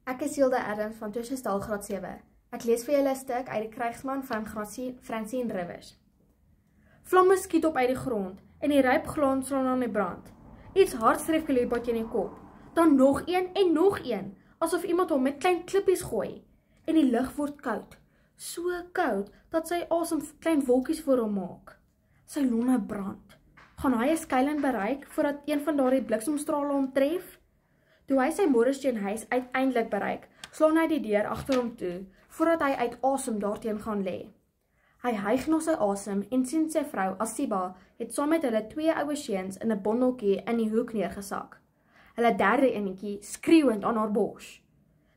Ek is Hilda Adams van Tussenstal graad 7. Ek lees vir julle 'n stuk uit die Krygsman van Francine Rivers. Vlamme skiet op uit die grond en die ryp grond slaan aan die brand. Iets hard streef Kalibot in die kop. Dan nog een en nog een, asof iemand hom met klein klippies gooi. En die lug word koud. So koud dat sy asem klein wolkies voor hom maak. Sy longe brand. Gaan hy 'n skuilings bereik voordat een van daardie bliksemstrale hom tref? Toe hy sy Morristeen-huis uiteindelik bereik, slaan hy die deur agter hom toe, voordat hy uit asem daarteen gaan lê. Hy hyg na sy asem en sien sy vrou, Asiba, het saam met hulle 2 ouer seuns in 'n bondeltjie in die hoek neergesak. Hulle derde enetjie skreeuend aan haar bors.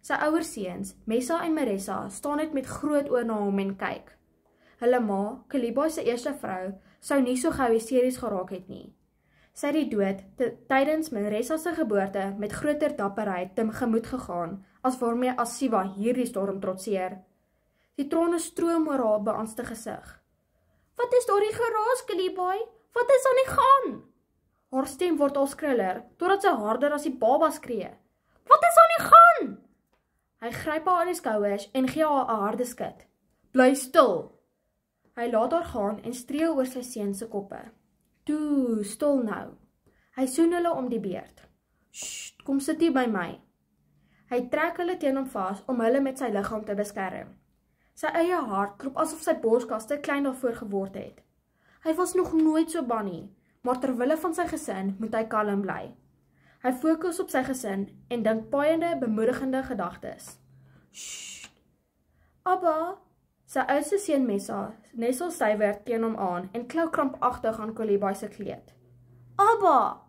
Sy ouer seuns, Messa en Marissa, staan net met groot oë na hom en kyk. Hulle ma, Kaliboy se eerste vrou, sou nie so gou hysteries geraak het nie. Sy het die dood tydens Marissa se geboorte met groter dapperheid tegemoet gegaan, as waarmee Asiba hierdie storm trotseer. Die trane stroom oor haar beangste gesig. "Wat is daardie geraas, Kaliboy? Wat is aan die gaan?" Haar stem word al skriller, totdat sy harder as die baba skree. "Wat is aan die gaan?" Hy gryp haar aan die skouers en gee haar 'n harde skud. "Bly stil." Hy laat haar gaan en streel oor sy seuns se koppe. "Toe, stil nou." Hy soen hulle om die beurt. "Sst, kom sit hier by my." Hy trek hulle teen hom vas om hulle met sy liggaam te beskerm. Sy eie hart klop asof sy borskas te klein daarvoor geword het. Hy was nog nooit so bang nie, maar terwille van sy gesin moet hy kalm bly. Hy fokus op sy gesin en dink paaiende, bemoedigende gedagtes. "Sst. Abba," sy oudste seun Messa nesel stywer teen hom aan en klou krampagtig aan Kolibai se kleed. "Abba!"